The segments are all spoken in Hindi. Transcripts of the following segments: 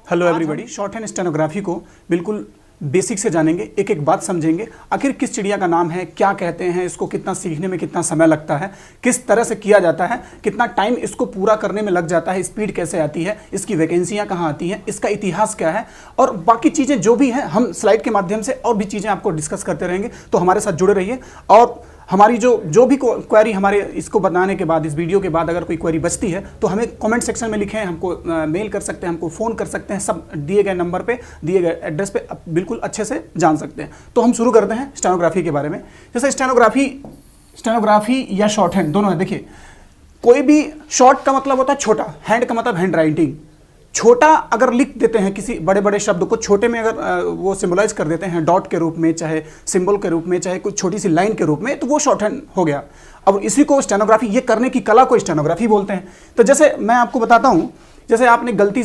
Hello everybody, short hand stenography को बिल्कुल बेसिक से जानेंगे, एक एक बात समझेंगे। आखिर किस चिड़िया का नाम है, क्या कहते हैं, इसको कितना सीखने में कितना समय लगता है, किस तरह से किया जाता है, कितना टाइम इसको पूरा करने में लग जाता है, स्पीड कैसे आती है, इसकी वैकेंसियां कहाँ आती हैं, इसका इतिहास क्या है और बाकी चीज़ें जो भी हैं हम स्लाइड के माध्यम से और भी चीज़ें आपको डिस्कस करते रहेंगे। तो हमारे साथ जुड़े रहिए और हमारी जो भी क्वेरी हमारे इसको बनाने के बाद, इस वीडियो के बाद अगर कोई क्वेरी बचती है तो हमें कमेंट सेक्शन में लिखें, हमको मेल कर सकते हैं, हमको फ़ोन कर सकते हैं, सब दिए गए नंबर पे, दिए गए एड्रेस पे बिल्कुल अच्छे से जान सकते हैं। तो हम शुरू करते हैं स्टेनोग्राफी के बारे में। जैसे स्टेनोग्राफी या शॉर्ट हैंड दोनों है। देखिए, कोई भी शॉर्ट का मतलब होता है छोटा, हैंड का मतलब हैंड राइटिंग। छोटा अगर लिख देते हैं किसी बड़े बड़े शब्द को, छोटे में अगर वो सिंबलाइज कर देते हैं डॉट के रूप में, चाहे सिंबल के रूप में, चाहे कुछ छोटी सी लाइन के रूप में, तो वो शॉर्ट हैंड हो गया। अब इसी को स्टेनोग्राफी, ये करने की कला को स्टेनोग्राफी बोलते हैं। तो जैसे मैं आपको बताता हूँ, जैसे आपने गलती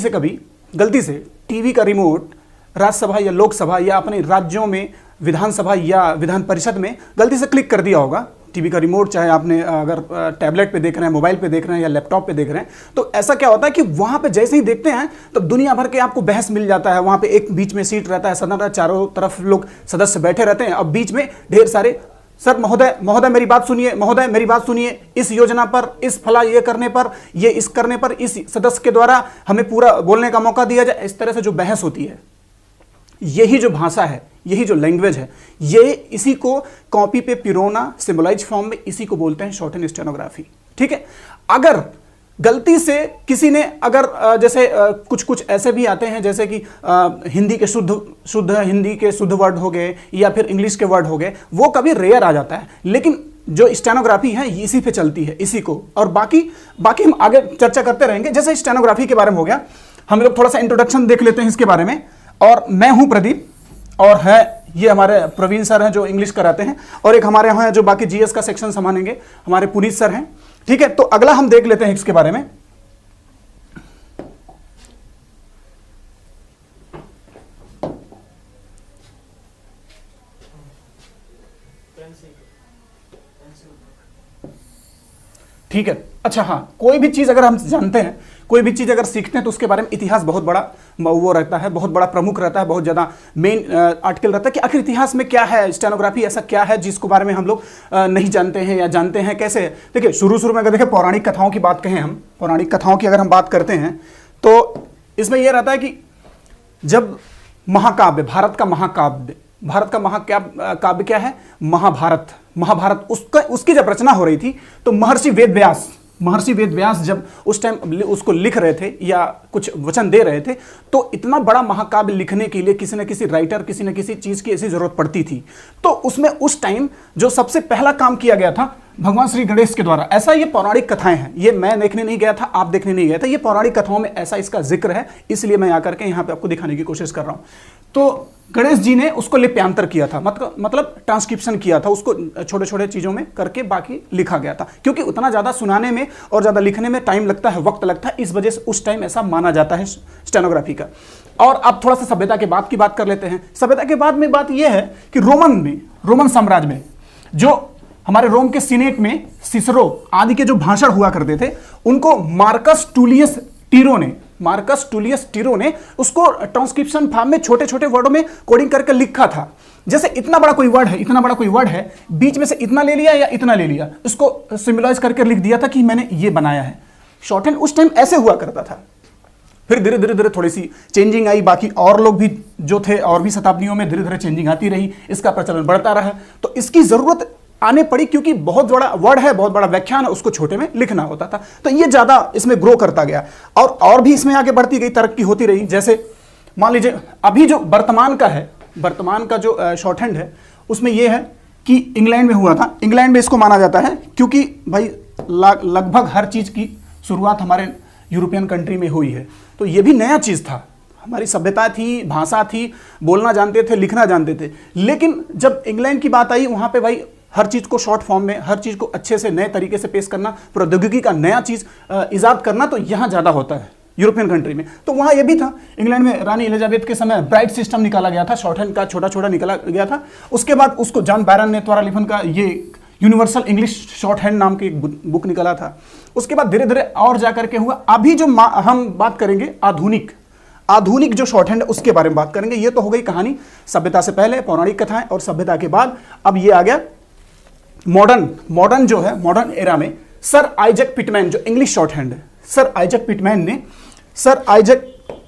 से टीवी का रिमोट राज्यसभा या लोकसभा या अपने राज्यों में विधानसभा या विधान परिषद में गलती से क्लिक कर दिया होगा। टीवी का रिमोट, चाहे आपने अगर टैबलेट पे देख रहे हैं, मोबाइल पे देख रहे हैं या लैपटॉप पे देख रहे हैं, तो ऐसा क्या होता है कि वहाँ पे जैसे ही देखते हैं तो दुनिया भर के आपको बहस मिल जाता है। वहाँ पे एक बीच में सीट रहता है, सदन, चारों तरफ लोग सदस्य बैठे रहते हैं, अब बीच में ढेर सारे, सर महोदय मेरी बात सुनिए, महोदय मेरी बात सुनिए, इस योजना पर, इस फला ये करने पर, ये इस करने पर, इस सदस्य के द्वारा हमें पूरा बोलने का मौका दिया जाए। इस तरह से जो बहस होती है, यही जो भाषा है, यही जो लैंग्वेज है, ये इसी को कॉपी पे पिरोना, सिंबलाइज फॉर्म में, इसी को बोलते हैं शॉर्ट हैंड स्टेनोग्राफी। ठीक है। अगर गलती से किसी ने अगर जैसे कुछ ऐसे भी आते हैं, जैसे कि हिंदी के शुद्ध हिंदी के शुद्ध वर्ड हो गए या फिर इंग्लिश के वर्ड हो गए, वो कभी रेयर आ जाता है, लेकिन जो स्टेनोग्राफी है इसी पे चलती है, इसी को। और बाकी हम आगे चर्चा करते रहेंगे। जैसे स्टेनोग्राफी के बारे में हो गया, हम लोग थोड़ा सा इंट्रोडक्शन देख लेते हैं इसके बारे में। और मैं हूं प्रदीप, और है ये हमारे प्रवीण सर हैं जो इंग्लिश कराते हैं, और एक हमारे यहाँ जो बाकी जीएस का सेक्शन संभालेंगे हमारे पुनीत सर हैं। ठीक है, तो अगला हम देख लेते हैं इसके बारे में। ठीक है, अच्छा हाँ, कोई भी चीज़ अगर हम जानते हैं, कोई भी चीज़ अगर सीखते हैं तो उसके बारे में इतिहास बहुत बड़ा वो रहता है, बहुत बड़ा प्रमुख रहता है, बहुत ज़्यादा मेन आर्टिकल रहता है कि आखिर इतिहास में क्या है, स्टेनोग्राफी ऐसा क्या है जिसके बारे में हम लोग नहीं जानते हैं या जानते हैं कैसे। देखिए, शुरू में अगर देखें पौराणिक कथाओं की बात कहें, हम पौराणिक कथाओं की अगर हम बात करते हैं तो इसमें यह रहता है कि जब महाकाव्य, भारत का महाकाव्य क्या है, महाभारत उसकी जब रचना हो रही थी तो महर्षि वेद व्यास जब उस टाइम उसको लिख रहे थे या कुछ वचन दे रहे थे, तो इतना बड़ा महाकाव्य लिखने के लिए किसी न किसी राइटर, किसी न किसी चीज़ की ऐसी जरूरत पड़ती थी। तो उसमें उस टाइम जो सबसे पहला काम किया गया था भगवान श्री गणेश के द्वारा। ऐसा ये पौराणिक कथाएं हैं, ये मैं देखने नहीं गया था, आप देखने नहीं गए थे, ये पौराणिक कथाओं में ऐसा इसका जिक्र है, इसलिए मैं आकर के यहाँ पे आपको दिखाने की कोशिश कर रहा हूँ। तो गणेश जी ने उसको लिप्यांतर किया था, मतलब ट्रांसक्रिप्शन किया था, उसको छोटे छोटे चीज़ों में करके बाकी लिखा गया था, क्योंकि उतना ज़्यादा सुनाने में और ज़्यादा लिखने में टाइम लगता है, वक्त लगता है, इस वजह से उस टाइम ऐसा माना जाता है स्टेनोग्राफी का। और अब थोड़ा सा सभ्यता के बाद की बात कर लेते हैं। सभ्यता के बाद में बात यह है कि रोमन साम्राज्य में जो हमारे रोम के सीनेट में सिसरो आदि के जो भाषण हुआ करते थे, उनको मार्कस टूलियस टीरो ने उसको ट्रांसक्रिप्शन फॉर्म में छोटे छोटे वर्डों में कोडिंग करके लिखा था। जैसे इतना बड़ा कोई वर्ड है, बीच में से इतना ले लिया या इतना ले लिया, उसको सिंबलाइज करके लिख दिया था कि मैंने ये बनाया है। शॉर्ट हैंड उस टाइम ऐसे हुआ करता था। फिर धीरे धीरे थोड़ी सी चेंजिंग आई, बाकी और लोग भी जो थे और भी शताब्दियों में धीरे धीरे चेंजिंग आती रही, इसका प्रचलन बढ़ता रहा। तो इसकी जरूरत आने पड़ी क्योंकि बहुत बड़ा वर्ड है, बहुत बड़ा व्याख्यान है, उसको छोटे में लिखना होता था। तो ये ज़्यादा इसमें ग्रो करता गया और भी इसमें आगे बढ़ती गई, तरक्की होती रही। जैसे मान लीजिए अभी जो वर्तमान का जो शॉर्ट हैंड है, उसमें यह है कि इंग्लैंड में हुआ था। इंग्लैंड में इसको माना जाता है क्योंकि भाई लगभग हर चीज़ की शुरुआत हमारे यूरोपियन कंट्री में हुई है, तो ये भी नया चीज़ था। हमारी सभ्यता थी, भाषा थी, बोलना जानते थे, लिखना जानते थे, लेकिन जब इंग्लैंड की बात आई, वहाँ पे भाई हर चीज़ को शॉर्ट फॉर्म में, हर चीज़ को अच्छे से नए तरीके से पेश करना, प्रौद्योगिकी का नया चीज़ ईजाद करना, तो यहाँ ज़्यादा होता है यूरोपियन कंट्री में। तो वहाँ ये भी था। इंग्लैंड में रानी एलिजाबेथ के समय ब्राइट सिस्टम निकाला गया था, शॉर्ट हैंड का छोटा निकाला गया था। उसके बाद उसको जॉन बैरन ने द्वारा लिखन का ये यूनिवर्सल इंग्लिश शॉर्ट हैंड नाम की एक बुक निकाला था। उसके बाद धीरे धीरे और जाकर के हुआ। अभी जो हम बात करेंगे आधुनिक जो शॉर्ट हैंड है उसके बारे में बात करेंगे। ये तो हो गई कहानी सभ्यता से पहले, पौराणिक कथाएं, और सभ्यता के बाद अब ये आ गया मॉडर्न जो है, मॉडर्न एरा में सर आइजैक पिटमैन जो इंग्लिश शॉर्ट हैंड है, सर आइजैक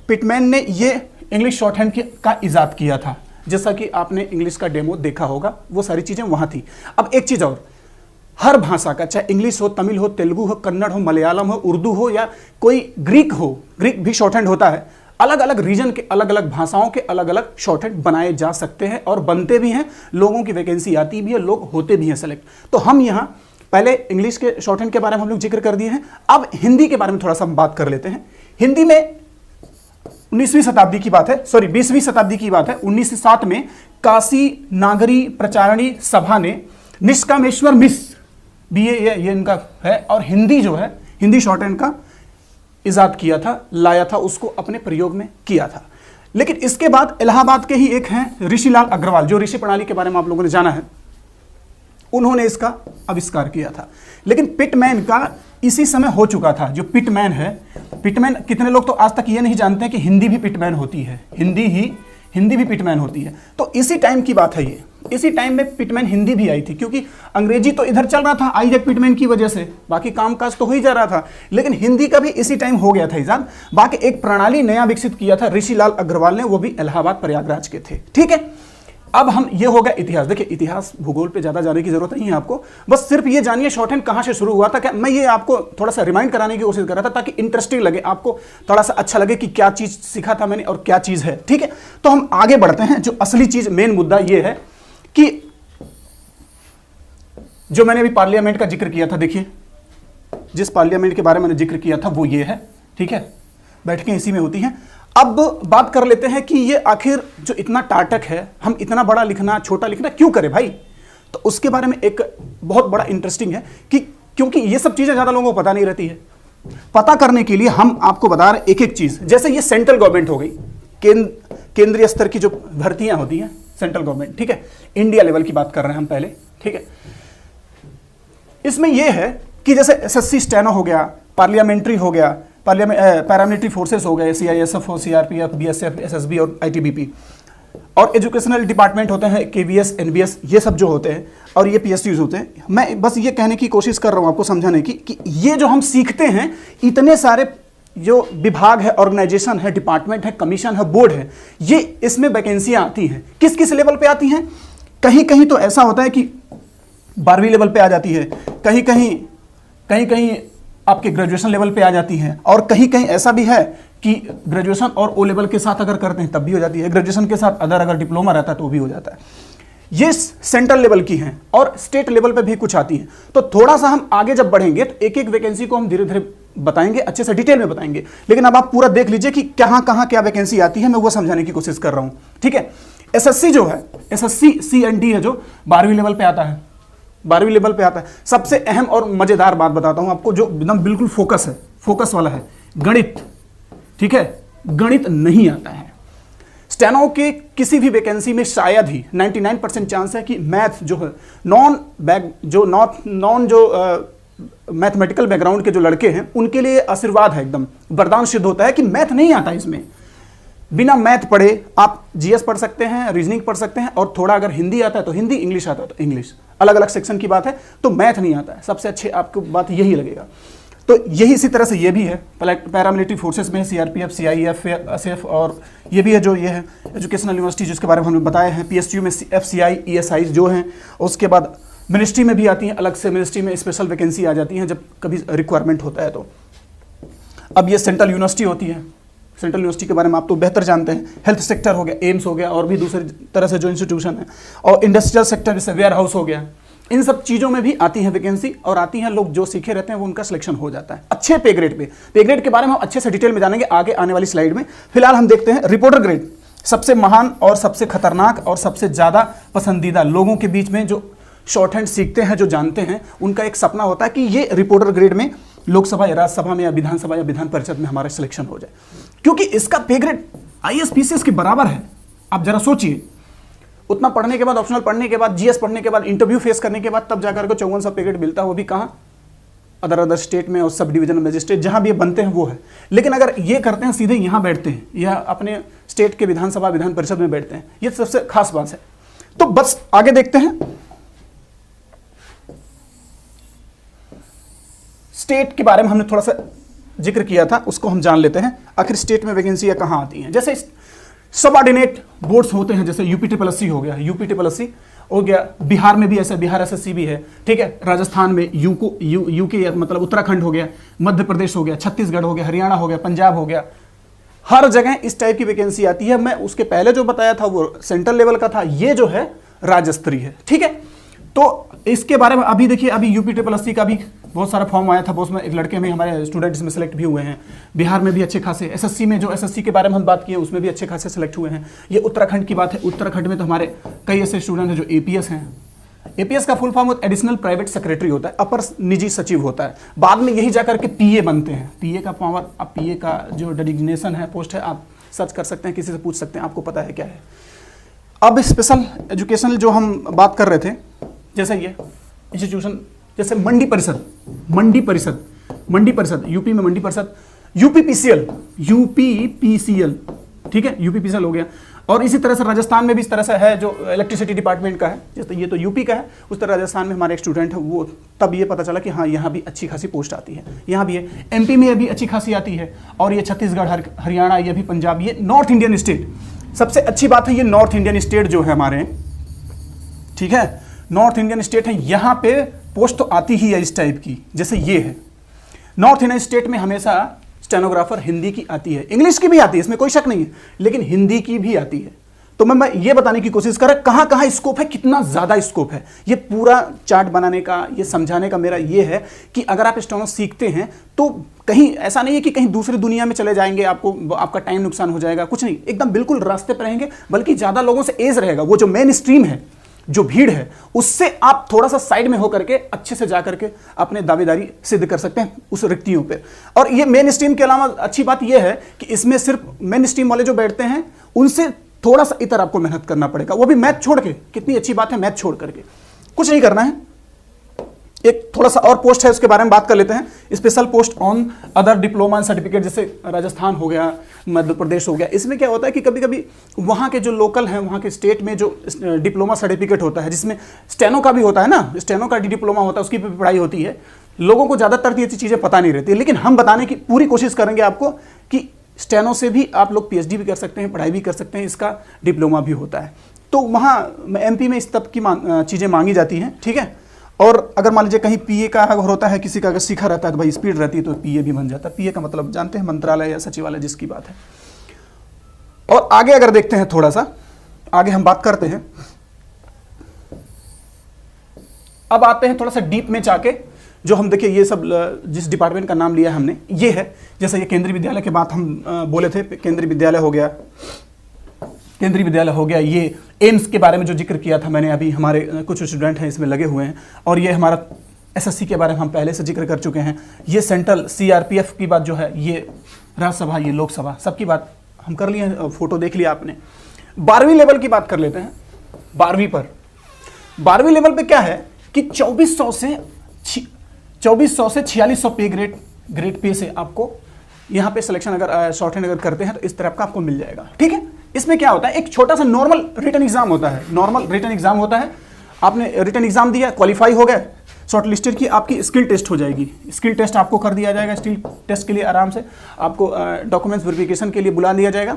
पिटमैन ने ये इंग्लिश शॉर्ट हैंड का इजाद किया था। जैसा कि आपने इंग्लिश का डेमो देखा होगा, वो सारी चीजें वहां थी। अब एक चीज और, हर भाषा का, चाहे इंग्लिश हो, तमिल हो, तेलुगु हो, कन्नड़ हो, मलयालम हो, उर्दू हो, या कोई ग्रीक हो, ग्रीक भी शॉर्ट हैंड होता है। अलग अलग रीजन के, अलग अलग भाषाओं के अलग अलग शॉर्ट हैंड बनाए जा सकते हैं और बनते भी हैं। लोगों की वैकेंसी आती भी है, लोग होते भी हैं सेलेक्ट। तो हम यहाँ पहले इंग्लिश के शॉर्ट हैंड के बारे में हम लोग जिक्र कर दिए हैं। अब हिंदी के बारे में थोड़ा सा हम बात कर लेते हैं। हिंदी में 19वीं शताब्दी की बात है, सॉरी 20वीं शताब्दी की बात है। 1907 में काशी नागरी प्रचारणी सभा ने निष्कामेश्वर मिश्र, बीए ये इनका है, और हिंदी जो है, हिंदी शॉर्ट हैंड का इजाद किया था, लाया था, उसको अपने प्रयोग में किया था। लेकिन इसके बाद इलाहाबाद के ही एक हैं ऋषिलाल अग्रवाल, जो ऋषि प्रणाली के बारे में आप लोगों ने जाना है, उन्होंने इसका आविष्कार किया था। लेकिन पिटमैन का इसी समय हो चुका था। जो पिटमैन है, पिटमैन, कितने लोग तो आज तक ये नहीं जानते हैं कि हिंदी भी पिटमैन होती है, हिंदी भी पिटमैन होती है। तो इसी टाइम की बात है ये, इसी टाइम में पिटमैन हिंदी भी आई थी, क्योंकि अंग्रेजी तो इधर चल रहा था आइजैक पिटमैन की वजह से, बाकी कामकाज तो हो ही जा रहा था, लेकिन हिंदी का भी इसी टाइम हो गया था इजाद। बाकी एक प्रणाली नया विकसित किया था ऋषिलाल अग्रवाल ने, वो भी इलाहाबाद प्रयागराज के थे। ठीक है, अब हम, ये हो गया इतिहास। देखिए इतिहास भूगोल पे ज्यादा जाने की जरूरत नहीं है आपको, बस सिर्फ ये जानिए शॉर्ट हैंड कहां से शुरू हुआ था। क्या मैं ये आपको थोड़ा सा रिमाइंड कराने की कोशिश कर रहा था, ताकि इंटरेस्टिंग लगे आपको, थोड़ा सा अच्छा लगे कि क्या चीज सीखा था मैंने और क्या चीज है। ठीक है, तो हम आगे बढ़ते हैं। जो असली चीज, मेन मुद्दा ये है कि जो मैंने अभी पार्लियामेंट का जिक्र किया था, देखिए जिस पार्लियामेंट के बारे में मैंने जिक्र किया था वो ये है। ठीक है, बैठकें इसी में होती हैं। अब बात कर लेते हैं कि ये आखिर जो इतना टाटक है, हम इतना बड़ा लिखना, छोटा लिखना क्यों करें भाई। तो उसके बारे में एक बहुत बड़ा इंटरेस्टिंग है कि क्योंकि ये सब चीजें ज्यादा लोगों को पता नहीं रहती है। पता करने के लिए हम आपको बता रहे एक एक चीज। जैसे ये सेंट्रल गवर्नमेंट हो गई, केंद्रीय स्तर की जो भर्तियां होती हैं, सेंट्रल गवर्नमेंट। ठीक है, इंडिया लेवल की बात कर रहे हैं हम पहले। ठीक है, इसमें यह है कि जैसे एसएससी स्टेनो हो गया, पार्लियामेंट्री हो गया, पैरामिलिट्री फोर्सेस हो गए, सीआईएसएफ हो, सीआरपीएफ, बीएसएफ, एसएसबी और आईटीबीपी, और एजुकेशनल डिपार्टमेंट होते हैं, केवीएस, एनबीएस, ये सब जो होते हैं, और ये पीएसयूज होते हैं। मैं बस ये कहने की कोशिश कर रहा हूँ आपको समझाने की कि ये जो हम सीखते हैं, इतने सारे जो विभाग है, ऑर्गेनाइजेशन है, डिपार्टमेंट है, कमीशन है, बोर्ड है, ये इसमें वैकेंसियां आती हैं। किस किस लेवल पे आती हैं? कहीं कहीं तो ऐसा होता है कि 12वीं लेवल पे आ जाती है, कहीं कहीं आपके ग्रेजुएशन लेवल पे आ जाती है, और कहीं कहीं ऐसा भी है कि ग्रेजुएशन और ओ लेवल के साथ अगर करते हैं तब भी हो जाती है, ग्रेजुएशन के साथ अगर डिप्लोमा रहता है तो भी हो जाता है। ये सेंट्रल लेवल की हैं, और स्टेट लेवल पे भी कुछ आती हैं। तो थोड़ा सा हम आगे जब बढ़ेंगे तो एक एक वैकेंसी को हम धीरे धीरे बताएंगे, अच्छे से डिटेल में बताएंगे। लेकिन अब आप पूरा देख लीजिए कि कहाँ कहाँ क्या वैकेंसी आती है, मैं वो समझाने की कोशिश कर रहा हूँ। ठीक है, एसएससी जो है, एसएससी CND है जो 12वीं लेवल पे आता है, 12वीं लेवल पे आता है। सबसे अहम और मजेदार बात बताता हूं आपको, जो एकदम बिल्कुल फोकस है, फोकस वाला है, गणित। ठीक है, गणित नहीं आता है। स्टेनो के किसी भी वैकेंसी में शायद ही 99% चांस है कि मैथ जो है, नॉन मैथमेटिकल बैकग्राउंड के जो लड़के हैं उनके लिए आशीर्वाद है, एकदम वरदान सिद्ध होता है कि मैथ नहीं आता इसमें। बिना मैथ पढ़े आप जीएस पढ़ सकते हैं, रीजनिंग पढ़ सकते हैं, और थोड़ा अगर हिंदी आता है तो हिंदी, इंग्लिश आता है तो इंग्लिश, अलग अलग सेक्शन की बात है। तो मैथ नहीं आता है, सबसे अच्छे आपको बात यही लगेगा। तो यही इसी तरह से ये भी है, पैरामिलिट्री फोर्सेस में सीआरपीएफ, सीआईएफ, एसएफ, और ये भी है जो ये है एजुकेशनल यूनिवर्सिटी जिसके बारे में हमने बताया है, पीएसयू में एफसीआई, ईएसआई जो हैं। उसके बाद मिनिस्ट्री में भी आती हैं, अलग से मिनिस्ट्री में स्पेशल वैकेंसी आ जाती हैं जब कभी रिक्वायरमेंट होता है। तो अब ये सेंट्रल यूनिवर्सिटी होती है, सेंट्रल यूनिवर्सिटी के बारे में आप तो बेहतर जानते हैं। हेल्थ सेक्टर हो गया, एम्स हो गया, और भी दूसरी तरह से जो इंस्टीट्यूशन है, और इंडस्ट्रियल सेक्टर जैसे वेयर हाउस हो गया, इन सब चीज़ों में भी आती है वैकेंसी, और आती हैं, लोग जो सीखे रहते हैं वो उनका सिलेक्शन हो जाता है अच्छे पे ग्रेड पे। पे ग्रेड के बारे में हम अच्छे से डिटेल में जानेंगे आगे आने वाली स्लाइड में। फिलहाल हम देखते हैं रिपोर्टर ग्रेड, सबसे महान और सबसे खतरनाक और सबसे ज़्यादा पसंदीदा लोगों के बीच में जो शॉर्ट हैंड सीखते हैं, जो जानते हैं, उनका एक सपना होता है कि ये रिपोर्टर ग्रेड में लोकसभा या राज्यसभा में या विधानसभा या विधान परिषद में हमारा सिलेक्शन हो जाए, क्योंकि इसका पे ग्रेड आईएएस पीसीएस के बराबर है। आप जरा सोचिए, उतना पढ़ने के बाद, ऑप्शनल पढ़ने के बाद, जीएस पढ़ने के बाद, इंटरव्यू फेस करने के बाद तब जाकर के 5400 पे ग्रेड मिलता है, वो भी कहाँ, अदर स्टेट में और सब डिवीजनल मजिस्ट्रेट जहां भी ये बनते हैं वो है। लेकिन अगर ये करते हैं सीधे यहाँ बैठते हैं या अपने स्टेट के विधानसभा विधान परिषद में बैठते हैं, ये सबसे खास बात है। तो बस आगे देखते हैं, स्टेट के बारे में हमने थोड़ा सा जिक्र किया था, उसको हम जान लेते हैं। आखिर स्टेट में वैकेंसी कहाँ आती हैं? जैसे सबऑर्डिनेट बोर्ड्स होते हैं, जैसे यूपी हो गया, यूपी हो गया, बिहार में भी ऐसा, बिहार एसएससी भी है, ठीक है। राजस्थान में यूके मतलब उत्तराखंड हो गया, मध्य प्रदेश हो गया, छत्तीसगढ़ हो गया, हरियाणा हो गया, पंजाब हो गया, हर जगह इस टाइप की वैकेंसी आती है। मैं उसके पहले जो बताया था वो सेंट्रल लेवल का था, ये जो है राज्य स्तरीय है, ठीक है। तो इसके बारे में अभी देखिए, अभी यूपी का भी बहुत सारा फॉर्म आया था, उसमें एक लड़के में हमारे स्टूडेंट इसमें सेलेक्ट भी हुए हैं। बिहार में भी अच्छे खासे, एसएससी में जो एसएससी के बारे में हम बात किए उसमें भी अच्छे खासे सेलेक्ट हुए हैं। ये उत्तराखंड की बात है, उत्तराखंड में तो हमारे कई ऐसे स्टूडेंट हैं जो एपीएस हैं। एपीएस का full form additional private secretary होता है, अपर निजी सचिव होता है। बाद में यही जाकर के पीए बनते हैं। पीए का पावर, अब पीए का जो डेजिग्नेशन है, पोस्ट है, आप सर्च कर सकते हैं, किसी से पूछ सकते हैं, आपको पता है क्या है। अब स्पेशल एजुकेशन जो हम बात कर रहे थे, जैसे ये इंस्टीट्यूशन, जैसे मंडी परिषद यूपी में मंडी परिषद, यूपीपीसीएल, ठीक है, यूपीपीसीएल हो गया। और इसी तरह से राजस्थान में भी इस तरह से है, जो इलेक्ट्रिसिटी डिपार्टमेंट का है, जैसे ये तो यूपी का है, उस तरह राजस्थान में हमारे एक स्टूडेंट है, वो तब ये पता चला कि हाँ यहाँ भी अच्छी खासी पोस्ट आती है, यहाँ भी है। एमपी में अभी अच्छी खासी आती है, और ये छत्तीसगढ़, हरियाणा, ये भी पंजाब, ये नॉर्थ इंडियन स्टेट। सबसे अच्छी बात है, ये नॉर्थ इंडियन स्टेट जो है हमारे, ठीक है, नॉर्थ इंडियन स्टेट है, यहाँ पे पोस्ट तो आती ही है इस टाइप की। जैसे ये है नॉर्थ इंडियन स्टेट में हमेशा स्टेनोग्राफर हिंदी की आती है, इंग्लिश की भी आती है, इसमें कोई शक नहीं है, लेकिन हिंदी की भी आती है। तो मैं ये बताने की कोशिश कर रहा कहाँ कहाँ स्कोप है, कितना ज़्यादा स्कोप है। ये पूरा चार्ट बनाने का, ये समझाने का मेरा ये है कि अगर आप स्टेनो सीखते हैं तो कहीं ऐसा नहीं है कि कहीं दूसरी दुनिया में चले जाएंगे, आपका टाइम नुकसान हो जाएगा, कुछ नहीं, एकदम बिल्कुल रास्ते पर रहेंगे, बल्कि ज़्यादा लोगों से एज रहेगा। वो जो मेन स्ट्रीम है, जो भीड़ है, उससे आप थोड़ा सा साइड में होकर के अच्छे से जाकर के अपने दावेदारी सिद्ध कर सकते हैं उस रिक्तियों पे। और ये मेन स्ट्रीम के अलावा अच्छी बात यह है कि इसमें सिर्फ मेन स्ट्रीम वाले जो बैठते हैं उनसे थोड़ा सा इतर आपको मेहनत करना पड़ेगा, वो भी मैथ छोड़ के। कितनी अच्छी बात है, मैथ छोड़ करके कुछ नहीं करना है। एक थोड़ा सा और पोस्ट है, उसके बारे में बात कर लेते हैं। Special post on other diploma and certificate, जैसे राजस्थान हो गया, मध्य प्रदेश हो गया। इसमें क्या होता है कि कभी कभी वहाँ के जो लोकल हैं, वहाँ के स्टेट में जो डिप्लोमा सर्टिफिकेट होता है, जिसमें स्टेनो का भी होता है ना, स्टेनो का डिप्लोमा होता है, उसकी भी पढ़ाई होती है। लोगों को ज़्यादातर ये चीज़ें पता नहीं रहती, लेकिन हम बताने की पूरी कोशिश करेंगे आपको कि स्टेनो से भी आप लोग पीएचडी भी कर सकते हैं, पढ़ाई भी कर सकते हैं, इसका डिप्लोमा भी होता है। तो वहाँ एमपी में इस तब की चीज़ें मांगी जाती हैं, ठीक है। और अगर मान लीजिए कहीं पीए का अगर होता है, किसी का अगर सीखा रहता है तो भाई स्पीड रहती है, तो पीए भी बन जाता है। पीए का मतलब जानते हैं, मंत्रालय या सचिवालय जिसकी बात है। और आगे अगर देखते हैं, थोड़ा सा आगे हम बात करते हैं। अब आते हैं थोड़ा सा डीप में जाके, जो हम देखिए ये सब जिस डिपार्टमेंट का नाम लिया हमने, ये है, जैसे ये केंद्रीय विद्यालय के बात हम बोले थे, केंद्रीय विद्यालय हो गया, ये एम्स के बारे में जो जिक्र किया था मैंने, अभी हमारे कुछ स्टूडेंट हैं इसमें लगे हुए हैं। और ये हमारा एसएससी के बारे में हम पहले से जिक्र कर चुके हैं। ये सेंट्रल सीआरपीएफ की बात जो है, ये राज्यसभा, ये लोकसभा, सबकी बात हम कर लिए, फोटो देख लिया आपने। 12वीं लेवल की बात कर लेते हैं। 12वीं लेवल पे क्या है कि 2400 से 4600 पे ग्रेड पे से आपको यहाँ पे सिलेक्शन अगर शॉर्ट हैंड अगर करते हैं तो इस तरह का आपको मिल जाएगा, ठीक है। इसमें क्या होता है, एक छोटा सा नॉर्मल रिटन एग्जाम होता है, आपने रिटन एग्जाम दिया, क्वालिफाई हो गए, शॉर्ट लिस्टेड की, आपकी स्किल टेस्ट हो जाएगी। स्किल टेस्ट आपको कर दिया जाएगा, स्किल टेस्ट के लिए आराम से आपको डॉक्यूमेंट्स वेरिफिकेशन के लिए बुला लिया जाएगा,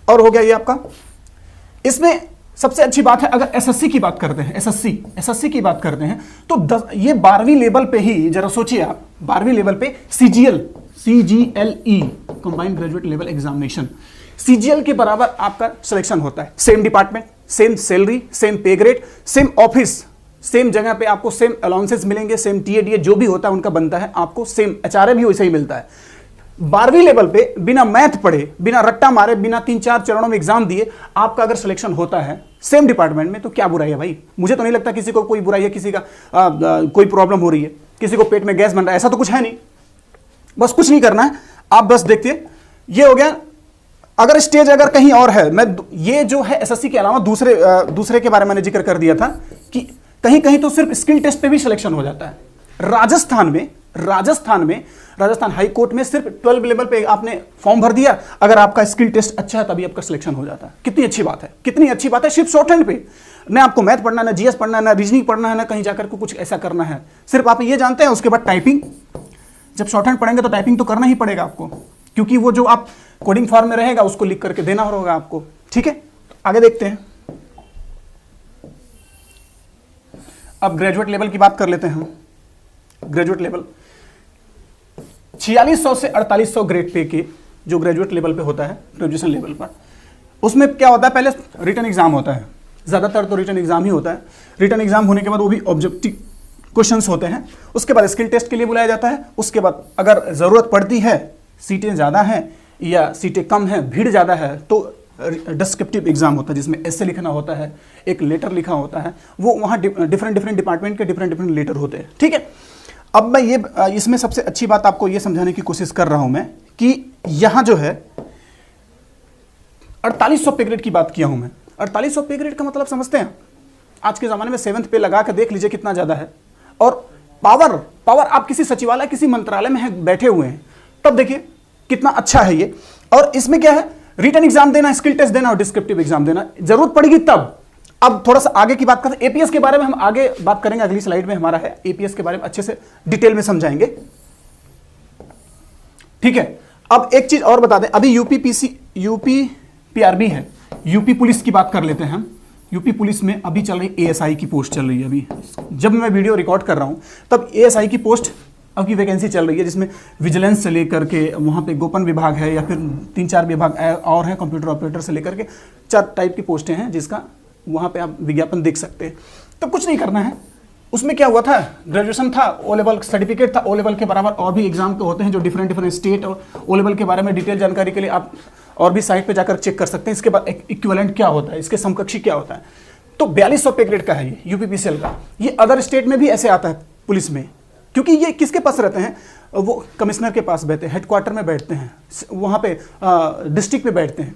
और हो गया ये आपका। इसमें सबसे अच्छी बात है, अगर एसएससी की बात करते हैं, एसएससी की बात करते हैं तो ये 12वीं लेवल पे ही, जरा सोचिए आप, 12वीं लेवल पे CGLE combined graduate level examination, CGL के बराबर आपका सिलेक्शन होता है। Same department, same salary, same पे ग्रेड, सेम ऑफिस, सेम जगह पे आपको सेम अलाउंसेस मिलेंगे, सेम टीएडीए जो भी होता है उनका बनता है, आपको सेम एचआरए भी वैसे ही मिलता है। 12वीं लेवल पे बिना मैथ पढ़े, बिना रट्टा मारे, बिना 3-4 चरणों में एग्जाम दिए आपका अगर सिलेक्शन होता है सेम डिपार्टमेंट में, तो क्या बुराई है भाई? मुझे तो नहीं लगता किसी को कोई बुराई है, किसी का कोई प्रॉब्लम हो रही है, किसी को पेट में गैस बन रहा है, ऐसा तो कुछ है नहीं। बस कुछ नहीं करना है, आप बस देखिए, ये हो गया। अगर स्टेज अगर कहीं और है, मैं ये जो है एसएससी के अलावा दूसरे के बारे में मैंने जिक्र कर दिया था कि कहीं कहीं तो सिर्फ स्किल टेस्ट पे भी सिलेक्शन हो जाता है। राजस्थान हाई कोर्ट में सिर्फ 12 लेवल पे आपने फॉर्म भर दिया, अगर आपका स्किल टेस्ट अच्छा है तभी आपका सिलेक्शन हो जाता है। कितनी अच्छी बात है, कितनी अच्छी बात है। सिर्फ शॉर्ट हैंड पे, ना आपको मैथ पढ़ना, ना जीएस पढ़ना, ना रीजनिंग पढ़ना है, ना कहीं जाकर के कुछ ऐसा करना है, सिर्फ आप ये जानते हैं। उसके बाद टाइपिंग, जब शॉर्ट हैंड पढ़ेंगे तो टाइपिंग तो करना ही पड़ेगा आपको, क्योंकि वो जो आप कोडिंग फॉर्म में रहेगा उसको लिख करके देना होगा आपको। ठीक है, आगे देखते हैं। अब ग्रेजुएट लेवल की बात कर लेते हैं हम। ग्रेजुएट लेवल 4600 से 4800 ग्रेड पे के जो ग्रेजुएट लेवल पे होता है, ग्रेजुएशन लेवल पर, उसमें क्या होता है, पहले रिटन एग्जाम होता है, ज़्यादातर तो रिटन एग्जाम ही होता है। रिटन एग्जाम होने के बाद वो भी ऑब्जेक्टिव क्वेश्चंस होते हैं। उसके बाद स्किल टेस्ट के लिए बुलाया जाता है। उसके बाद अगर ज़रूरत पड़ती है, सीटें ज़्यादा हैं या सीटें कम हैं, भीड़ ज़्यादा है, तो डिस्क्रिप्टिव एग्जाम होता है जिसमें ऐसे लिखना होता है, एक लेटर लिखा होता है। वो वहाँ डिफरेंट डिपार्टमेंट के डिफरेंट लेटर होते हैं। ठीक है, अब मैं ये इसमें सबसे अच्छी बात आपको ये समझाने की कोशिश कर रहा हूं मैं कि यहां जो है 4800 पे ग्रेड की बात किया हूं मैं। 4800 पे ग्रेड का मतलब समझते हैं, आज के ज़माने में 7th पे लगा कर देख लीजिए कितना ज़्यादा है। और पावर आप किसी सचिवालय, किसी मंत्रालय में बैठे हुए हैं, तब देखिए कितना अच्छा है ये। और इसमें क्या है, रिटन एग्जाम देना, स्किल टेस्ट देना और डिस्क्रिप्टिव एग्जाम देना, जरूरत पड़ेगी तब। अब थोड़ा सा आगे की बात करते हैं। एपीएस के बारे में हम आगे बात करेंगे, अगली स्लाइड में हमारा है, एपीएस के बारे में अच्छे से डिटेल में समझाएंगे। ठीक है, अब एक चीज और बता दें, अभी यूपी पीआरबी है, यूपी पुलिस की बात कर लेते हैं हम। यूपी पुलिस में अभी चल रही एएसआई की पोस्ट चल रही है। अभी जब मैं वीडियो रिकॉर्ड कर रहा हूं तब एएसआई की पोस्ट अब की वैकेंसी चल रही है, जिसमें विजिलेंस से लेकर के वहाँ पे गोपन विभाग है, या फिर 3-4 विभाग और हैं, कंप्यूटर ऑपरेटर से लेकर के 4 टाइप की पोस्टें हैं, जिसका वहाँ पे आप विज्ञापन देख सकते हैं। तो कुछ नहीं करना है। उसमें क्या हुआ था, ग्रेजुएशन था, ओ लेवल सर्टिफिकेट था, ओ लेवल के बराबर और भी एग्जाम के होते हैं जो डिफरेंट स्टेट और ओ लेवल के बारे में डिटेल जानकारी के लिए आप और भी साइट पे जाकर चेक कर सकते हैं। इसके बाद इक्विवेलेंट क्या होता है, इसके समकक्षी क्या होता है। तो 4200 पे ग्रेड का है ये यूपीपीसीएल का। ये अदर स्टेट में भी ऐसे आता है पुलिस में, क्योंकि ये किसके पास रहते हैं, वो कमिश्नर के पास बैठते हैं, हेडक्वार्टर में बैठते हैं, वहाँ पे डिस्ट्रिक्ट पे बैठते हैं।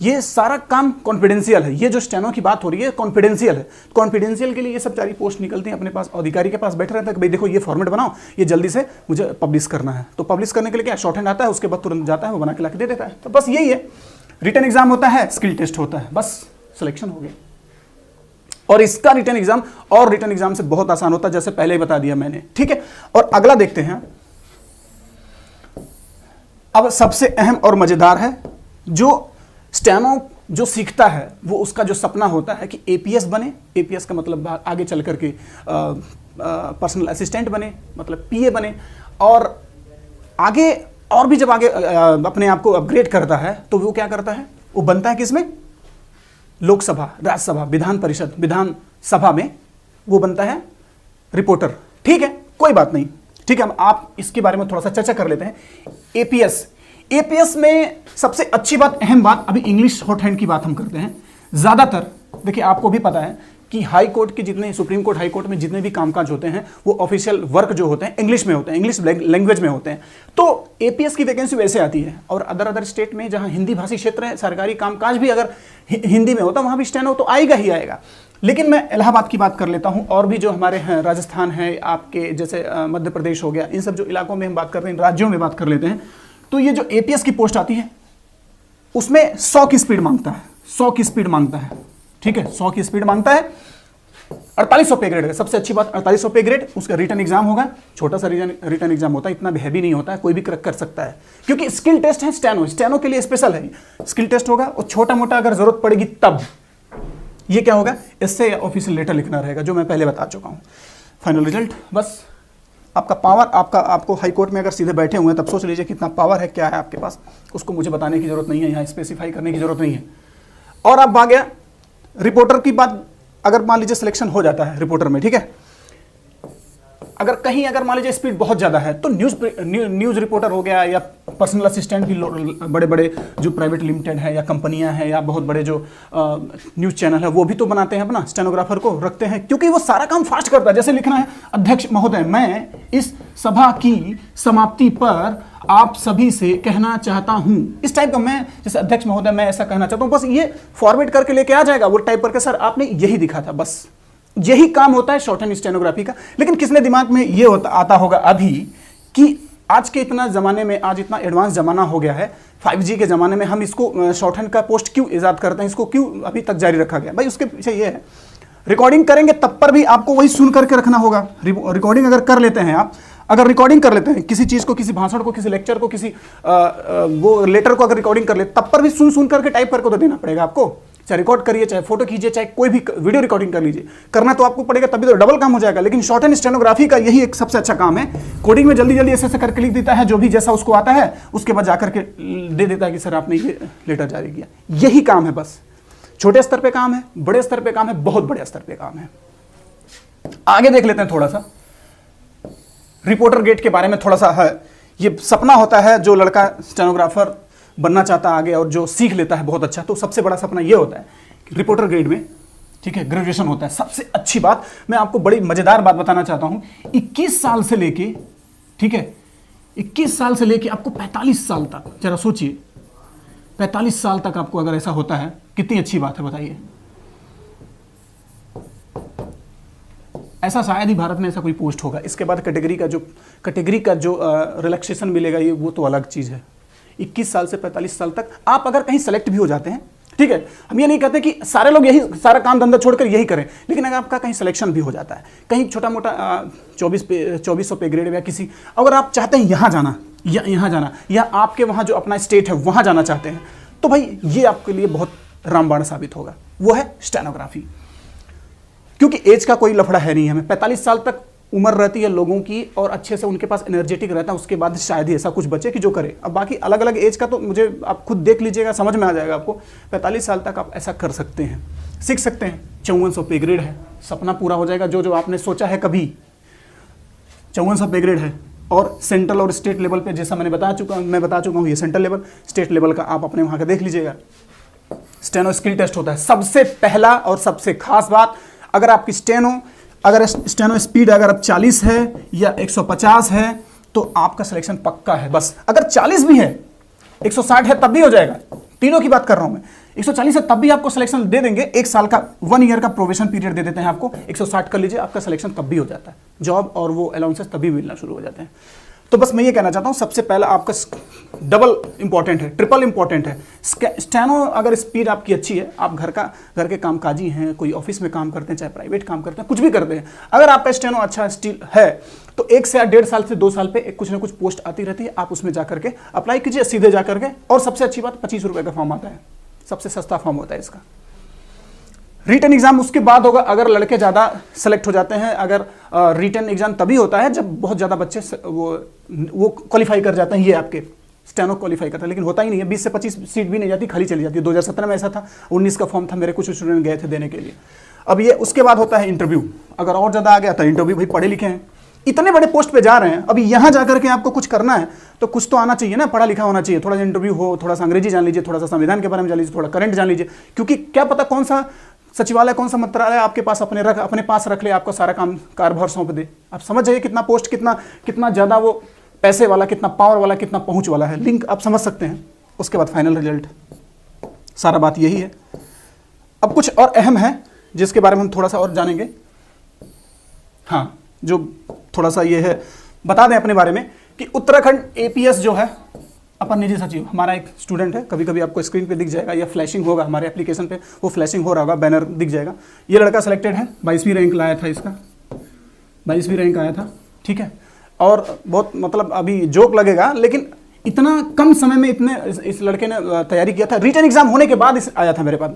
ये सारा काम कॉन्फिडेंशियल है। ये जो स्टेनो की बात हो रही है कॉन्फिडेंशियल है। कॉन्फिडेंशियल के लिए ये सब सारी पोस्ट निकलती हैं, अपने पास अधिकारी के पास बैठे रहते हैं कि भाई देखो ये फॉर्मेट बनाओ, ये जल्दी से मुझे पब्लिश करना है। तो पब्लिश करने के लिए क्या शॉर्ट हैंड आता है, उसके बाद तुरंत जाता है, वो बना के ला के दे देता है। तो बस यही है, रिटन एग्जाम होता है, स्किल टेस्ट होता है, बस सिलेक्शन हो गया। और इसका रिटन एग्जाम और रिटन एग्जाम से बहुत आसान होता है, जैसे पहले ही बता दिया मैंने। ठीक है, और अगला देखते हैं। अब सबसे अहम और मजेदार है, जो स्टेनो जो सीखता है वो उसका जो सपना होता है कि एपीएस बने। एपीएस का मतलब आगे चल करके पर्सनल असिस्टेंट बने, मतलब पीए बने, और आगे और भी जब आगे अपने आप को अपग्रेड करता है तो वो क्या करता है, वो बनता है किसमें, लोकसभा, राज्यसभा, विधान परिषद, विधान सभा में वो बनता है रिपोर्टर। ठीक है, कोई बात नहीं। ठीक है, हम आप इसके बारे में थोड़ा सा चर्चा कर लेते हैं। एपीएस में सबसे अच्छी बात, अहम बात, अभी इंग्लिश शॉर्ट हैंड की बात हम करते हैं। ज़्यादातर देखिए आपको भी पता है कि हाई कोर्ट के जितने, सुप्रीम कोर्ट, हाई कोर्ट में जितने भी कामकाज होते हैं वो ऑफिशियल वर्क जो होते हैं इंग्लिश में होते हैं, इंग्लिश लैंग्वेज में होते हैं। तो एपीएस की वैकेंसी वैसे आती है। और अदर स्टेट में जहां हिंदी भाषी क्षेत्र है, सरकारी कामकाज भी अगर हिंदी में होता है, वहां भी स्टेनो तो आएगा ही आएगा। लेकिन मैं इलाहाबाद की बात कर लेता हूं, और भी जो हमारे हैं, राजस्थान है, आपके जैसे मध्य प्रदेश हो गया, इन सब जो इलाकों में हम बात कर रहे हैं, राज्यों में बात कर लेते हैं। तो ये जो एपीएस की पोस्ट आती है उसमें 100 की स्पीड मांगता है, 100 की स्पीड मांगता है। ठीक है, 100 की स्पीड मांगता है। 4800 पे ग्रेड है, सबसे अच्छी बात 4800 पे ग्रेड। उसका रिटन एग्जाम होगा, छोटा सा रिटन एग्जाम होता है, इतना हैवी नहीं होता है, कोई भी क्रैक कर सकता है, क्योंकि स्किल टेस्ट है। स्टेनो के लिए स्पेशल है, स्किल टेस्ट होगा। और छोटा मोटा अगर जरूरत पड़ेगी तब ये क्या होगा, इससे ऑफिशियल लेटर लिखना रहेगा, जो मैं पहले बता चुका हूं। फाइनल रिजल्ट, बस आपका पावर, आपको हाई कोर्ट में अगर सीधे बैठे हुए हैं तब सोच लीजिए कितना पावर है, क्या है आपके पास, उसको मुझे बताने की जरूरत नहीं है, यहाँ स्पेसिफाई करने की जरूरत नहीं है। और अब आ गया रिपोर्टर की बात। अगर मान लीजिए सिलेक्शन हो जाता है रिपोर्टर में, ठीक है, अगर कहीं अगर मान लीजिए स्पीड बहुत ज़्यादा है तो न्यूज़ रिपोर्टर हो गया, या पर्सनल असिस्टेंट भी बड़े बड़े जो प्राइवेट लिमिटेड है या कंपनियां हैं या बहुत बड़े जो न्यूज़ चैनल है वो भी तो बनाते हैं, अपना स्टेनोग्राफर को रखते हैं, क्योंकि वो सारा काम फास्ट करता है। जैसे लिखना है, अध्यक्ष महोदय, मैं इस सभा की समाप्ति पर आप सभी से कहना चाहता हूं, इस टाइप का, मैं जैसे अध्यक्ष महोदय मैं ऐसा कहना चाहता हूं, बस ये फॉर्मेट करके लेके आ जाएगा वो टाइप करके, सर आपने यही दिखा था, बस यही काम होता है शॉर्ट हैंड स्टेनोग्राफी का। लेकिन किसने दिमाग में ये आता होगा अभी कि आज के इतना ज़माने में, आज इतना एडवांस ज़माना हो गया है, 5G के ज़माने में हम इसको शॉर्ट हैंड का पोस्ट क्यों ईजाद करते हैं, इसको क्यों अभी तक जारी रखा गया? भाई उसके पीछे ये है, रिकॉर्डिंग करेंगे तब पर भी आपको वही सुन करके रखना होगा। रिकॉर्डिंग अगर कर लेते हैं आप, अगर रिकॉर्डिंग कर लेते हैं किसी चीज़ को, किसी भाषण को, किसी लेक्चर को, किसी वो लेटर को अगर रिकॉर्डिंग कर ले, तब पर भी सुन करके टाइप करके तो देना पड़ेगा आपको। चाहे रिकॉर्ड करिए, चाहे फोटो खींचिए, चाहे कोई भी वीडियो रिकॉर्डिंग कर लीजिए, करना तो आपको पड़ेगा, तभी तो डबल काम हो जाएगा। लेकिन शॉर्ट हैंड स्टेनोग्राफी का यही एक सबसे अच्छा काम है। कोडिंग में जल्दी जल्दी ऐसे करके लिख देता है, जो भी जैसा उसको आता है, उसके बाद जाकर के दे देता है कि सर आपने ये लेटर जारी किया। यही काम है बस। छोटे स्तर पे काम है, बड़े स्तर पे काम है, बहुत बड़े स्तर पे काम है। आगे देख लेते हैं थोड़ा सा रिपोर्टर गेट के बारे में। थोड़ा सा है, ये सपना होता है जो लड़का स्टेनोग्राफर बनना चाहता है आगे और जो सीख लेता है बहुत अच्छा, तो सबसे बड़ा सपना ये होता है कि रिपोर्टर ग्रेड में, ठीक है, ग्रेजुएशन होता है। सबसे अच्छी बात, मैं आपको बड़ी मजेदार बात बताना चाहता हूं, 21 साल से लेके, ठीक है, 21 साल से लेके आपको 45 साल तक, जरा सोचिए, 45 साल तक आपको अगर ऐसा होता है, कितनी अच्छी बात है बताइए। ऐसा शायद ही भारत में ऐसा कोई पोस्ट होगा। इसके बाद कैटेगरी का जो रिलैक्सेशन मिलेगा, ये वो तो अलग चीज़ है। 21 साल से 45 साल तक आप अगर कहीं सेलेक्ट भी हो जाते हैं, ठीक है, हम ये नहीं कहते कि सारे लोग यही सारा काम धंधा छोड़कर यही करें, लेकिन अगर आपका कहीं सिलेक्शन भी हो जाता है, कहीं छोटा मोटा 2400 पे ग्रेड या किसी, अगर आप चाहते हैं यहाँ जाना या यहाँ जाना, या आपके वहाँ जो अपना स्टेट है वहाँ जाना चाहते हैं, तो भाई ये आपके लिए बहुत रामबाण साबित होगा। वो है स्टेनोग्राफी, क्योंकि एज का कोई लफड़ा है नहीं। हमें 45 साल तक उम्र रहती है लोगों की, और अच्छे से उनके पास एनर्जेटिक रहता है, उसके बाद शायद ही ऐसा कुछ बचे कि जो करे। अब बाकी अलग अलग एज का तो मुझे आप खुद देख लीजिएगा, समझ में आ जाएगा आपको। 45 साल तक आप ऐसा कर सकते हैं, सीख सकते हैं। 5400 पे ग्रेड है, सपना पूरा हो जाएगा जो आपने सोचा है कभी। 5400 पे ग्रेड है, और सेंट्रल और स्टेट लेवल पे, जैसा मैं बता चुका हूँ, ये सेंट्रल लेवल, स्टेट लेवल का आप अपने वहाँ का देख लीजिएगा। स्टेनो स्किल टेस्ट होता है सबसे पहला और सबसे खास बात। अगर आपकी स्टेनो स्पीड अगर अब 40 है या 150 है तो आपका सिलेक्शन पक्का है। बस अगर 40 भी है, 160 है, तब भी हो जाएगा। तीनों की बात कर रहा हूं मैं। 140 है तब भी आपको सिलेक्शन दे देंगे। 1 साल का 1 ईयर का प्रोबेशन पीरियड दे देते हैं आपको। 160 कर लीजिए, आपका सिलेक्शन तब भी हो जाता है। जॉब और वो अलाउंसेस तभी मिलना शुरू हो जाते हैं। तो बस मैं ये कहना चाहता हूँ, सबसे पहला आपका डबल इंपॉर्टेंट है, ट्रिपल इंपॉर्टेंट है। स्टेनो अगर स्पीड आपकी अच्छी है, आप घर के कामकाजी हैं, कोई ऑफिस में काम करते हैं, चाहे प्राइवेट काम करते हैं, कुछ भी करते हैं, अगर आपका स्टेनो अच्छा स्टिल है तो 1 से 1.5 साल से 2 साल पे कुछ ना कुछ पोस्ट आती रहती है। आप उसमें जाकर के अप्लाई कीजिए सीधे जाकर के। और सबसे अच्छी बात, 25 रुपये का फॉर्म आता है, सबसे सस्ता फॉर्म होता है इसका। रिटन एग्जाम उसके बाद होगा अगर लड़के ज़्यादा सेलेक्ट हो जाते हैं। अगर रिटन एग्जाम तभी होता है जब बहुत ज़्यादा बच्चे वो क्वालिफाई कर जाते हैं। ये आपके स्टेनो क्वालिफाई करता है, लेकिन होता ही नहीं है। 20 से 25 सीट भी नहीं जाती, खाली चली जाती है। 2017 में ऐसा था, 19 का फॉर्म था, मेरे कुछ स्टूडेंट गए थे देने के लिए। अब ये उसके बाद होता है इंटरव्यू। अगर और ज़्यादा आ गया तो इंटरव्यू, भाई पढ़े लिखे हैं, इतने बड़े पोस्ट पे जा रहे हैं, अभी यहाँ जाकर के आपको कुछ करना है तो कुछ तो आना चाहिए ना, पढ़ा लिखा होना चाहिए। थोड़ा सा इंटरव्यू हो, थोड़ा सा अंग्रेजी जान लीजिए, थोड़ा सा संविधान के बारे में जान लीजिए, थोड़ा करंट जान लीजिए, क्योंकि क्या पता कौन सा सचिवालय, कौन सा मंत्रालय आपके पास अपने पास रख ले, आपको सारा काम कारभार सौंप दे। आप समझ जाइए कितना पोस्ट, कितना ज़्यादा वो पैसे वाला, कितना पावर वाला, कितना पहुंच वाला है। लिंक आप समझ सकते हैं। उसके बाद फाइनल रिजल्ट, सारा बात यही है। अब कुछ और अहम है जिसके बारे में हम थोड़ा सा और जानेंगे। हाँ, जो थोड़ा सा ये है, बता दें अपने बारे में कि उत्तराखंड APS जो है, अपर निजी सचिव, हमारा एक स्टूडेंट है। कभी कभी आपको स्क्रीन पे दिख जाएगा या फ्लैशिंग होगा हमारे एप्लीकेशन पे, वो फ्लैशिंग हो रहा होगा, बैनर दिख जाएगा। ये लड़का सेलेक्टेड है, 22वीं रैंक लाया था, इसका 22वीं रैंक आया था, ठीक है। और बहुत मतलब अभी जोक लगेगा, लेकिन इतना कम समय में इस लड़के ने तैयारी किया था। रिटन एग्जाम होने के बाद आया था मेरे पास।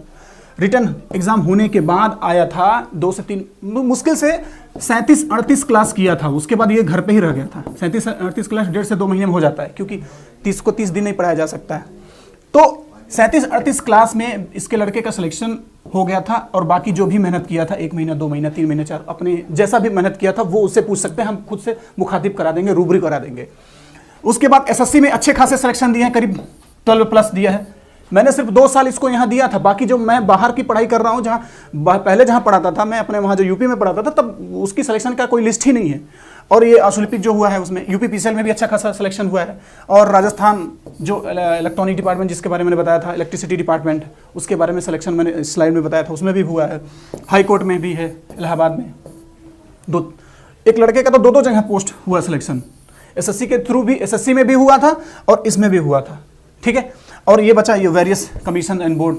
रिटन एग्जाम होने के बाद आया था, 2 से 3 मुश्किल से 37-38 क्लास किया था। उसके बाद ये घर पे ही रह गया था। 37-38 क्लास 1.5 से 2 महीने में हो जाता है, क्योंकि 30 को 30 दिन नहीं पढ़ाया जा सकता है। तो 37-38 क्लास में इसके लड़के का सिलेक्शन हो गया था। और बाकी जो भी मेहनत किया था, 1 महीना, 2 महीना, 3 महीने, 4, अपने जैसा भी मेहनत किया था वो उससे पूछ सकते हैं, हम खुद से मुखातिब करा देंगे, रूबरी करा देंगे। उसके बाद SSC में अच्छे खासे सिलेक्शन दिए हैं, करीब 12+ दिया है। मैंने सिर्फ 2 साल इसको यहाँ दिया था। बाकी जो मैं बाहर की पढ़ाई कर रहा हूँ, पहले जहाँ पढ़ाता था मैं, अपने वहाँ जो UP में पढ़ाता था, तब उसकी सिलेक्शन का कोई लिस्ट ही नहीं है। और ये असुलिपिक जो हुआ है उसमें यूपीपीसीएल में भी अच्छा खासा सिलेक्शन हुआ है, और राजस्थान जो इलेक्ट्रॉनिक डिपार्टमेंट जिसके बारे में मैंने बताया था, इलेक्ट्रिसिटी डिपार्टमेंट, उसके बारे में सिलेक्शन मैंने स्लाइड में बताया था, उसमें भी हुआ है। हाई कोर्ट में भी है इलाहाबाद में, एक लड़के का तो दो जगह पोस्ट हुआ सिलेक्शन, एसएससी के थ्रू भी, एसएससी में भी हुआ था और इसमें भी हुआ था, ठीक है। और ये बचा ये वेरियस कमीशन एंड बोर्ड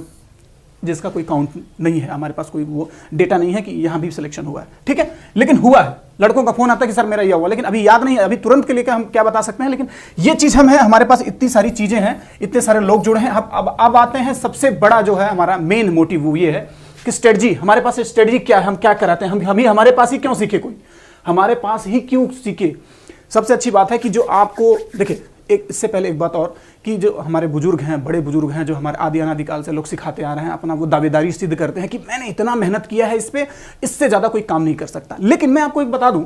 जिसका कोई काउंट नहीं है, हमारे पास कोई वो डेटा नहीं है कि यहाँ भी सिलेक्शन हुआ है, ठीक है। लेकिन हुआ है, लड़कों का फोन आता है कि सर मेरा यह हुआ, लेकिन अभी याद नहीं है, अभी तुरंत के लिए हम क्या बता सकते हैं। लेकिन ये चीज़ हम है, हमारे पास इतनी सारी चीज़ें हैं, इतने सारे लोग जुड़े हैं। अब आते हैं सबसे बड़ा जो है हमारा मेन मोटिव, वो ये है कि स्ट्रेटजी, हमारे पास स्ट्रेटजी क्या है, हम क्या कराते हैं, हम ही हमारे पास ही क्यों सीखे, कोई हमारे पास ही क्यों सीखे। सबसे अच्छी बात है कि जो आपको देखिए, एक इससे पहले एक बात और कि जो हमारे बुजुर्ग हैं, बड़े बुजुर्ग हैं, जो हमारे आदि अनादिकाल से लोग सिखाते आ रहे हैं, अपना वो दावेदारी सिद्ध करते हैं कि मैंने इतना मेहनत किया है इस पे, इससे ज़्यादा कोई काम नहीं कर सकता। लेकिन मैं आपको एक बता दूं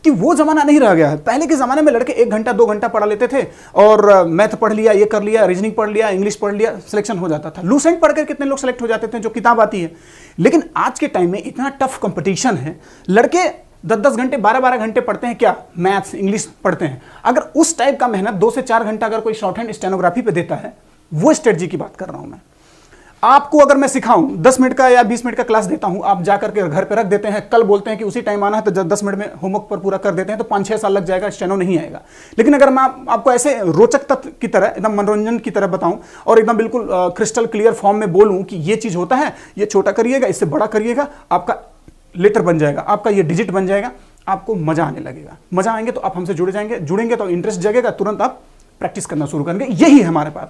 कि वो ज़माना नहीं रह गया है। पहले के ज़माने में लड़के 1 घंटा 2 घंटा पढ़ा लेते थे और मैथ पढ़ लिया, ये कर लिया, रीजनिंग पढ़ लिया, इंग्लिश पढ़ लिया, सिलेक्शन हो जाता था। लूसेंट पढ़कर कितने लोग सेलेक्ट हो जाते थे, जो किताब आती है। लेकिन आज के टाइम में इतना टफ कंपटीशन है, लड़के 10-10 घंटे 12-12 घंटे पढ़ते हैं, क्या मैथ्स इंग्लिश पढ़ते हैं। अगर उस टाइप का मेहनत 2 से 4 घंटा अगर कोई शॉर्ट हैंड स्टेनोग्राफी पे देता है, वो स्ट्रेटजी की बात कर रहा हूं मैं आपको। अगर मैं सिखाऊं 10 मिनट का या 20 मिनट का क्लास देता हूं, आप जाकर के घर पे रख देते हैं, कल बोलते हैं कि उसी टाइम आना है, तो 10 मिनट में होमवर्क पर पूरा कर देते हैं, तो 5-6 साल लग जाएगा, स्टेनो नहीं आएगा। लेकिन अगर मैं आपको ऐसे रोचक तत्व की तरह, एकदम मनोरंजन की तरह बताऊं और एकदम बिल्कुल क्रिस्टल क्लियर फॉर्म में बोलूं कि ये चीज होता है, ये छोटा करिएगा, इससे बड़ा करिएगा, आपका लेटर बन जाएगा, आपका ये डिजिट बन जाएगा, आपको मजा आने लगेगा। मजा आएंगे तो आप हमसे जुड़ जाएंगे, जुड़ेंगे तो इंटरेस्ट जगेगा, तुरंत आप प्रैक्टिस करना शुरू करेंगे। यही है हमारे पास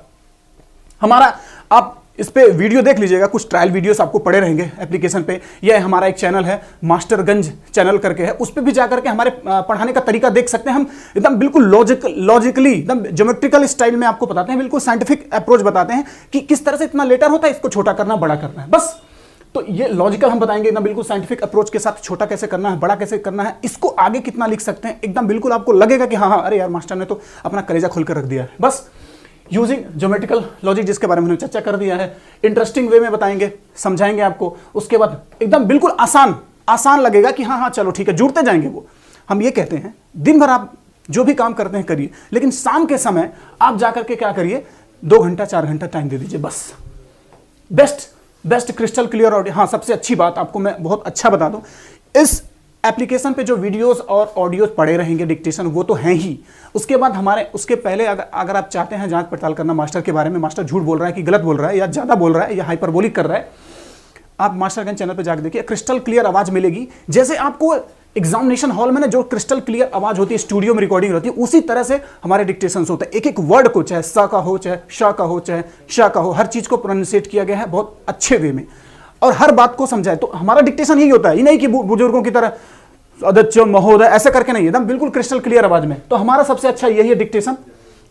हमारा। आप इस पे वीडियो देख लीजिएगा, कुछ ट्रायल वीडियोस आपको पड़े रहेंगे एप्लीकेशन पे। यह हमारा एक चैनल है, मास्टरगंज चैनल करके है, उस पे भी जाकर के हमारे पढ़ाने का तरीका देख सकते हैं। हम एकदम बिल्कुल लॉजिकली, एकदम ज्योमेट्रिकल स्टाइल में आपको बताते हैं, बिल्कुल साइंटिफिक अप्रोच बताते हैं कि किस तरह से इतना लेटर होता है, इसको छोटा करना, बड़ा करना है, बस। तो ये लॉजिकल हम बताएंगे, एकदम बिल्कुल साइंटिफिक अप्रोच के साथ, छोटा कैसे करना है, बड़ा कैसे करना है, इसको आगे कितना लिख सकते हैं, एकदम बिल्कुल आपको लगेगा कि हाँ, अरे यार मास्टर ने तो अपना कलेजा खोलकर रख दिया है, बस। यूजिंग ज्योमेट्रिकल लॉजिक, जिसके बारे में हमने चर्चा कर दिया है, इंटरेस्टिंग वे में बताएंगे, समझाएंगे आपको। उसके बाद एकदम बिल्कुल आसान लगेगा कि हाँ चलो ठीक है, जुड़ते जाएंगे वो। हम ये कहते हैं दिन भर आप जो भी काम करते हैं करिए, लेकिन शाम के समय आप जाकर के क्या करिए, 2 घंटा 4 घंटा टाइम दे दीजिए, बस। Best crystal clear audio. हाँ, सबसे अच्छी बात आपको मैं बहुत अच्छा बता दूं, इस एप्लीकेशन पे जो वीडियोस और ऑडियोज पड़े रहेंगे, डिक्टेशन, वो तो हैं ही। उसके बाद हमारे, उसके पहले अगर आप चाहते हैं जांच पड़ताल करना मास्टर के बारे में, मास्टर झूठ बोल रहा है कि गलत बोल रहा है, या ज़्यादा बोल रहा है, या हाइपरबोलिक कर रहा है, आप मास्टरगंज चैनल पर जाकर देखिए, क्रिस्टल क्लियर आवाज़ मिलेगी। जैसे आपको एग्जामिनेशन हॉल में ना जो क्रिस्टल क्लियर आवाज़ होती है, स्टूडियो में रिकॉर्डिंग होती है, उसी तरह से हमारे डिक्टेशन होते हैं। एक वर्ड को, चाहे सा का हो, चाहे शा का हो, चाहे शा का हो, हर चीज़ को प्रोनाउंसिएट किया गया है बहुत अच्छे वे में, और हर बात को समझाए। तो हमारा डिक्टेशन यही होता है, ये नहीं कि बुजुर्गों की तरह अध्यक्ष महोदय ऐसे करके नहीं, एकदम बिल्कुल क्रिस्टल क्लियर आवाज में। तो हमारा सबसे अच्छा यही है डिक्टेशन।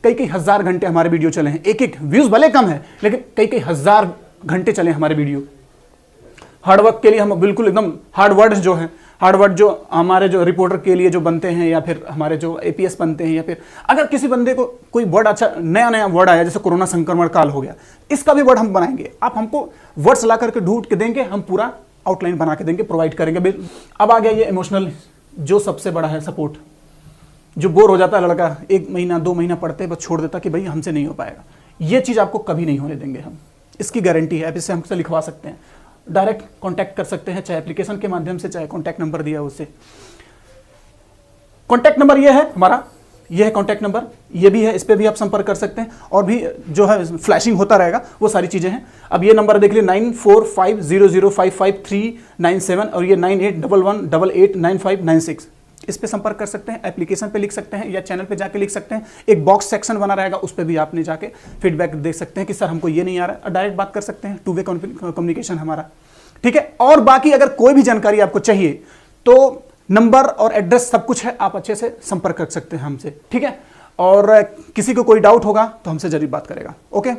कई हजार घंटे हमारे वीडियो चले हैं, एक व्यूज भले कम है, लेकिन कई हजार घंटे चले हमारे वीडियो। हार्डवर्क के लिए हम बिल्कुल एकदम हार्ड वर्ड्स जो हैं, हार्ड वर्ड जो हमारे जो रिपोर्टर के लिए जो बनते हैं, या फिर हमारे जो एपीएस बनते हैं, या फिर अगर किसी बंदे को कोई वर्ड अच्छा नया वर्ड आया, जैसे कोरोना संक्रमण काल हो गया, इसका भी वर्ड हम बनाएंगे। आप हमको वर्ड्स ला करके ढूंढ के देंगे, हम पूरा आउटलाइन बना के देंगे, प्रोवाइड करेंगे। अब आ गया ये इमोशनल, जो सबसे बड़ा है सपोर्ट। जो बोर हो जाता है लड़का, 1 महीना 2 महीना पढ़ते बस छोड़ देता कि भाई हमसे नहीं हो पाएगा, ये चीज़ आपको कभी नहीं होने देंगे हम, इसकी गारंटी है। आप इससे हमसे लिखवा सकते हैं, डायरेक्ट कांटेक्ट कर सकते हैं, चाहे एप्लीकेशन के माध्यम से, चाहे कांटेक्ट नंबर दिया उससे। कांटेक्ट नंबर ये है हमारा, ये है कांटेक्ट नंबर, ये भी है, इस पे भी आप संपर्क कर सकते हैं, और भी जो है फ्लैशिंग होता रहेगा, वो सारी चीज़ें हैं। अब ये नंबर देख लीजिए 9450055397, और ये 9811889596, इस पे संपर्क कर सकते हैं, एप्लीकेशन पे लिख सकते हैं, या चैनल पे जाके लिख सकते हैं। एक बॉक्स सेक्शन बना रहेगा, उस पर भी आपने जाके फीडबैक दे सकते हैं कि सर हमको ये नहीं आ रहा है, डायरेक्ट बात कर सकते हैं। 2 वे कम्युनिकेशन हमारा, ठीक है। और बाकी अगर कोई भी जानकारी आपको चाहिए तो नंबर और एड्रेस सब कुछ है, आप अच्छे से संपर्क कर सकते हैं हमसे, ठीक है। और किसी को कोई डाउट होगा तो हमसे जरूर बात करेगा। ओके।